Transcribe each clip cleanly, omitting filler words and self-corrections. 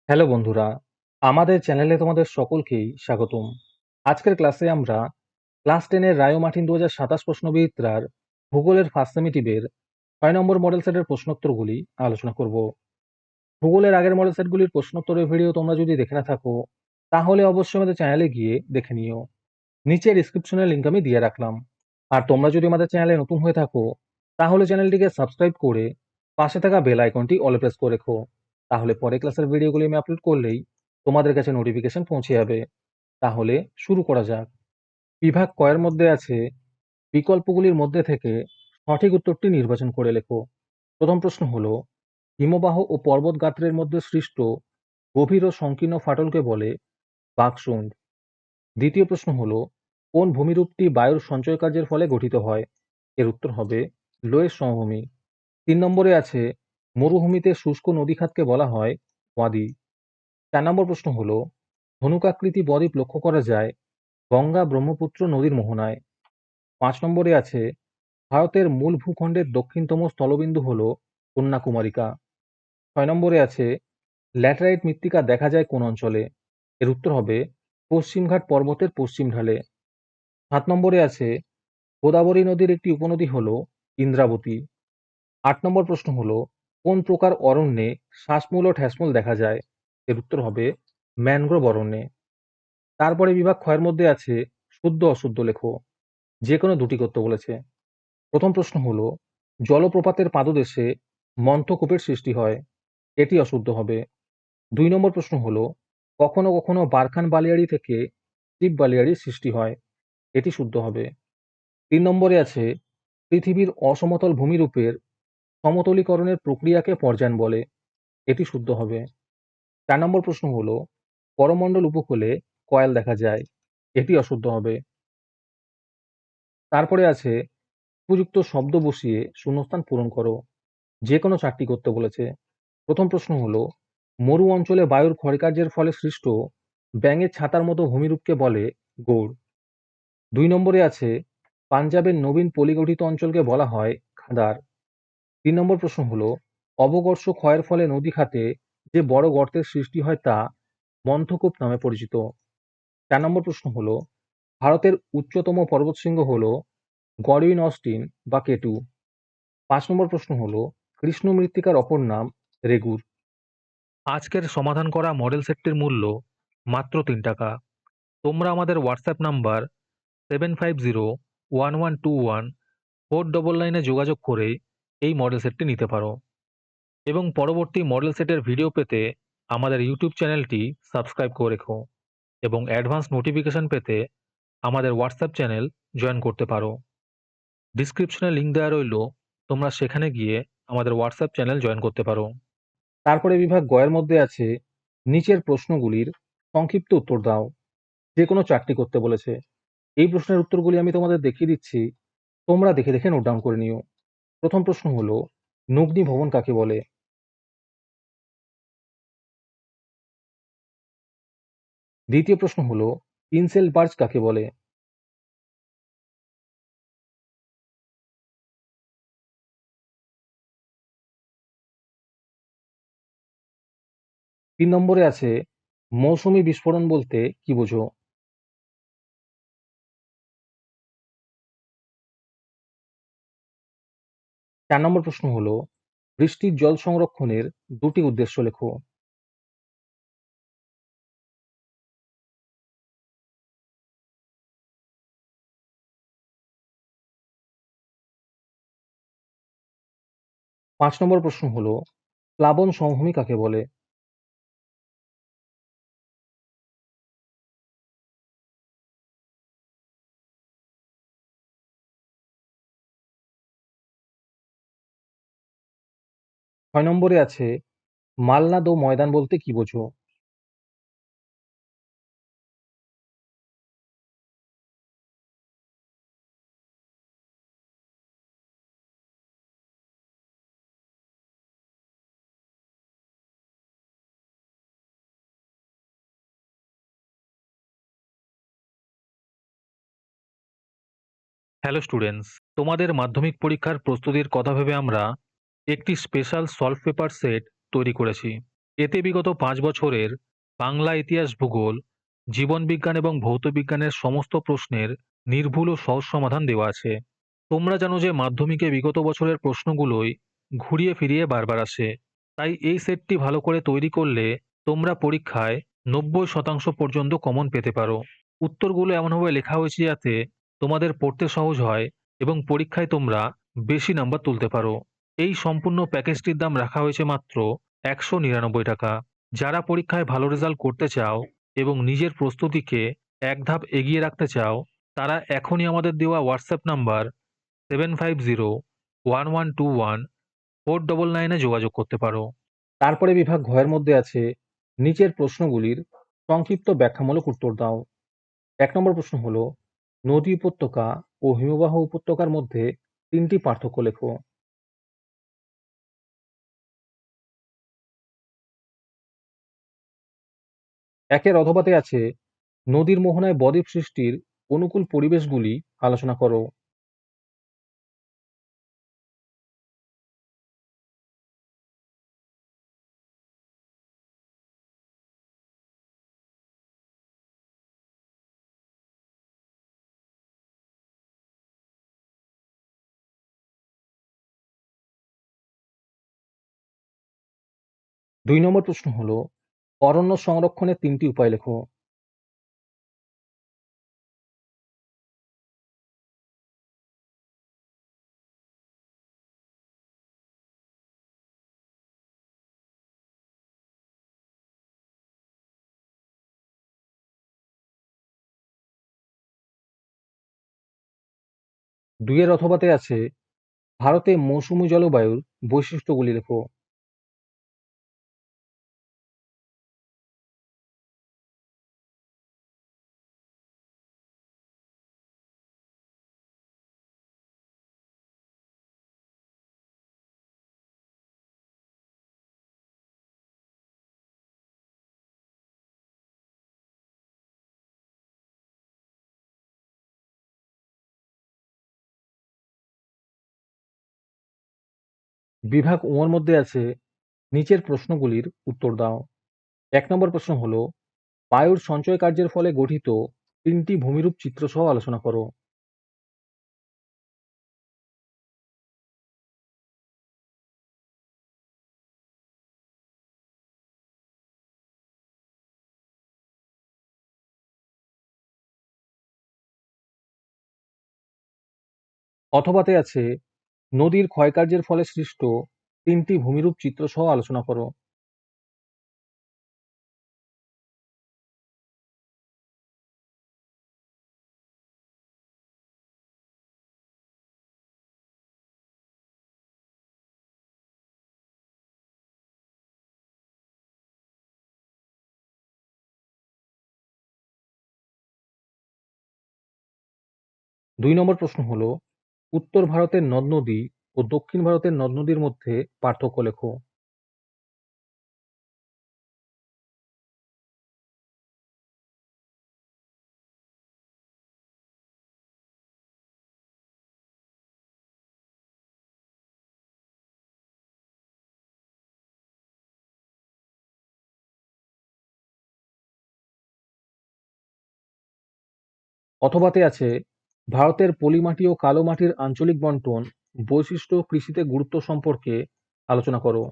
Hello বন্ধুরা, আমাদের চ্যানেলে তোমাদের সকলকেই স্বাগতম। আজকের ক্লাসে আমরা ক্লাস 10 এর রায় ও মার্টিন 2027 প্রশ্নবিচিত্রার ভূগোলের ফার্স্ট সেমিটিভের 6 নম্বর মডেল সেটের প্রশ্নোত্তরগুলি আলোচনা করব। ভূগোলের আগের মডেল সেটগুলির প্রশ্নোত্তরের ভিডিও তোমরা যদি দেখে না থাকো, তাহলে অবশ্যই আমাদের চ্যানেলে গিয়ে দেখে নিও। নিচে ডিসক্রিপশনের লিঙ্ক আমি দিয়ে রাখলাম। আর তোমরা যদি আমাদের চ্যানেলে নতুন হয়ে থাকো, তাহলে চ্যানেলটিকে সাবস্ক্রাইব করে পাশে থাকা বেল আইকনটি অলে প্রেস করে রেখো। তাহলে পরে ক্লাসের ভিডিওগুলি আমি আপলোড করলেই তোমাদের কাছে নোটিফিকেশন পৌঁছে যাবে। তাহলে শুরু করা যাক। বিভাগ কয়ের মধ্যে আছে বিকল্পগুলির মধ্যে থেকে সঠিক উত্তরটি নির্বাচন করে লেখো। প্রথম প্রশ্ন হলো, হিমবাহ ও পর্বত গাত্রের মধ্যে সৃষ্ট গভীর ও সংকীর্ণ ফাটলকে বলে বাকসুন্ড। দ্বিতীয় প্রশ্ন হলো, কোন ভূমিরূপটি বায়ুর সঞ্চয় কার্যের ফলে গঠিত হয়? এর উত্তর হবে লোয়েস সমভূমি। 3 নম্বরে আছে, মরুভূমিতে শুষ্ক নদীখাতকে বলা হয় ওয়াদি। 4 নম্বর প্রশ্ন হলো, ধনুকাকৃতি বদ্বীপ লক্ষ্য করা যায় গঙ্গা ব্রহ্মপুত্র নদীর মোহনায়। 5 নম্বরে আছে, ভারতের মূল ভূখণ্ডের দক্ষিণতম স্থলবিন্দু হল কন্যাকুমারিকা। 6 নম্বরে আছে, ল্যাটেরাইট মৃত্তিকা দেখা যায় কোন অঞ্চলে? এর উত্তর হবে পশ্চিমঘাট পর্বতের পশ্চিম ঢালে। 7 নম্বরে আছে, গোদাবরী নদীর একটি উপনদী হল ইন্দ্রাবতী। 8 নম্বর প্রশ্ন হলো, কোন প্রকার অরণ্যে শ্বাসমূল ও ঠ্যাসমূল দেখা যায়? এর উত্তর হবে ম্যানগ্রোভ অরণ্যে। তারপরে বিভাগ ক্ষয়ের মধ্যে আছে শুদ্ধ অশুদ্ধ লেখো। যে কোনো দুটি করতে বলেছে। প্রথম প্রশ্ন হলো, জলপ্রপাতের পাদদেশে মন্থকূপের সৃষ্টি হয়। এটি অশুদ্ধ হবে। 2 নম্বর প্রশ্ন হলো, কখনো কখনো বারখান বালিয়াড়ি থেকে চিপ বালিয়াড়ির সৃষ্টি হয়। এটি শুদ্ধ হবে। 3 নম্বরে আছে, পৃথিবীর অসমতল ভূমিরূপের সমতলীকরণের প্রক্রিয়াকে পর্যায়ন বলে। এটি শুদ্ধ হবে। 4 নম্বর প্রশ্ন হলো, করমণ্ডল উপকূলে কয়েল দেখা যায়। এটি অশুদ্ধ হবে। তারপরে আছে, উপযুক্ত শব্দ বসিয়ে শূন্যস্থান পূরণ করো। যে কোনো 4টি করতে বলেছে। প্রথম প্রশ্ন হলো, মরু অঞ্চলে বায়ুর ক্ষয়কার্যের ফলে সৃষ্ট ব্যাঙের ছাতার মতো ভূমিরূপকে বলে গৌড়। 2 নম্বরে আছে, পাঞ্জাবের নবীন পলিগঠিত অঞ্চলকে বলা হয় খাদার। 3 নম্বর প্রশ্ন হলো, অবকর্ষ ক্ষয়ের ফলে নদী খাতে যে বড় গর্তের সৃষ্টি হয় তা মন্থকূপ নামে পরিচিত। 4 নম্বর প্রশ্ন হলো, ভারতের উচ্চতম পর্বতশৃঙ্গ হল গডউইন অস্টিন বা কেটু। 5 নম্বর প্রশ্ন হলো, কৃষ্ণ মৃত্তিকার অপর নাম রেগুর। আজকের সমাধান করা মডেল সেটটির মূল্য মাত্র 3 টাকা। তোমরা আমাদের হোয়াটসঅ্যাপ নাম্বার 7501121499 যোগাযোগ করে এই মডেল সেটটি নিতে পারো এবং পরবর্তী মডেল সেটের ভিডিও পেতে আমাদের ইউটিউব চ্যানেলটি সাবস্ক্রাইব করে রেখো এবং অ্যাডভান্স নোটিফিকেশন পেতে আমাদের হোয়াটসঅ্যাপ চ্যানেল জয়েন করতে পারো। ডিসক্রিপশনে লিঙ্ক দেওয়া রইল, তোমরা সেখানে গিয়ে আমাদের হোয়াটসঅ্যাপ চ্যানেল জয়েন করতে পারো। তারপরে বিভাগ গয়ের মধ্যে আছে, নিচের প্রশ্নগুলির সংক্ষিপ্ত উত্তর দাও। যে কোনো 4টি করতে বলেছে। এই প্রশ্নের উত্তরগুলি আমি তোমাদের দেখিয়ে দিচ্ছি, তোমরা দেখে দেখে নোট ডাউন করে নিও। প্রথম প্রশ্ন হলো, নগ্নি ভবন কাকে বলে? দ্বিতীয় প্রশ্ন হলো, ইনসেল বার্চ কাকে বলে? তিন নম্বরে আছে, মৌসুমী বিস্ফোরণ বলতে কি বোঝো? 4 নম্বর প্রশ্ন হলো, বৃষ্টির জল সংরক্ষণের 2টি উদ্দেশ্য লেখো। 5 নম্বর প্রশ্ন হলো, প্লাবন সমভূমি কাকে বলে? 6 নম্বরে আছে, মালনাদ ও ময়দান বলতে কি বোঝো? হ্যালো স্টুডেন্টস, তোমাদের মাধ্যমিক পরীক্ষার প্রস্তুতির কথা ভেবে আমরা একটি স্পেশাল সলভ পেপার সেট তৈরি করেছি। এতে বিগত 5 বছরের বাংলা ইতিহাস, ভূগোল, জীবনবিজ্ঞান এবং ভৌতবিজ্ঞানের সমস্ত প্রশ্নের নির্ভুল ও সহজ সমাধান দেওয়া আছে। তোমরা জানো যে মাধ্যমিকে বিগত বছরের প্রশ্নগুলোই ঘুরিয়ে ফিরিয়ে বারবার আসে। তাই এই সেটটি ভালো করে তৈরি করলে তোমরা পরীক্ষায় 90% পর্যন্ত কমন পেতে পারো। উত্তরগুলো এমনভাবে লেখা হয়েছে যাতে তোমাদের পড়তে সহজ হয় এবং পরীক্ষায় তোমরা বেশি নাম্বার তুলতে পারো। এই সম্পূর্ণ প্যাকেজটির দাম রাখা হয়েছে মাত্র 199 টাকা। যারা পরীক্ষায় ভালো রেজাল্ট করতে চাও এবং নিজের প্রস্তুতিকে এক ধাপ এগিয়ে রাখতে চাও, তারা এখনই আমাদের দেওয়া হোয়াটসঅ্যাপ নাম্বার 7501112499 যোগাযোগ করতে পারো। তারপরে বিভাগ ঘয়ের মধ্যে আছে নিচের প্রশ্নগুলির সংক্ষিপ্ত ব্যাখ্যামূলক উত্তর দাও। 1 নম্বর প্রশ্ন হলো, নদী উপত্যকা ও হিমবাহ উপত্যকার মধ্যে 3টি পার্থক্য লেখো। একের অধপাতে আছে নদীর মোহনায় বদ্বীপ সৃষ্টির অনুকূল পরিবেশগুলি আলোচনা করো। 2 নম্বর প্রশ্ন হলো, অরণ্য সংরক্ষণের 3টি উপায় লেখো। 2 এর অথবাতে আছে ভারতে মৌসুমী জলবায়ুর বৈশিষ্ট্যগুলি লেখো। 'বিভাগ উ'র মধ্যে আছে নিচের প্রশ্নগুলির উত্তর দাও। 1 নম্বর প্রশ্ন হলো, বায়ুর সঞ্চয় কার্যের ফলে গঠিত 3টি ভূমিরূপ চিত্র সহ আলোচনা করো। 'অথবাতে আছে নদীর ক্ষয়কার্যের ফলে সৃষ্ট 3টি ভূমিরূপ চিত্র সহ আলোচনা করো। 2 নম্বর প্রশ্ন হলো, উত্তর ভারতের নদ-নদী ও দক্ষিণ ভারতের নদ-নদীর মধ্যে পার্থক্য লেখো। 'অথবাতে আছে ভারতের পলি মাটি ও কালো মাটির আঞ্চলিক বণ্টন, বৈশিষ্ট্য ও কৃষিতে গুরুত্ব সম্পর্কে আলোচনা করো।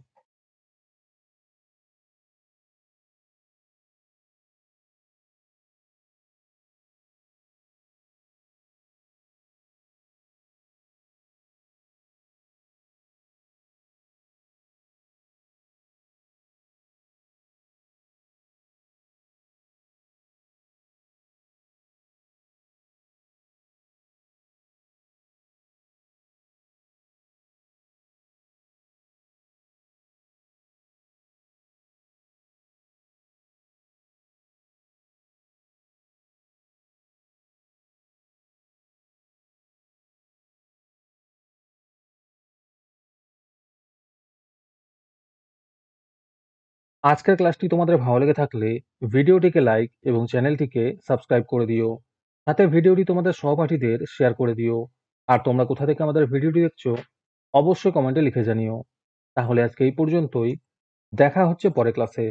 'আজকের ক্লাসটি তোমাদের ভালো লেগে থাকলে ভিডিওটিকে লাইক এবং চ্যানেলটিকে সাবস্ক্রাইব করে দিও। সাথে ভিডিওটি তোমাদের সহপাঠীদের শেয়ার করে দিও। আর তোমরা কোথা থেকে আমাদের ভিডিওটি দেখছো অবশ্যই কমেন্টে লিখে জানিও। তাহলে আজকে এই পর্যন্তই। দেখা হচ্ছে পরের ক্লাসে।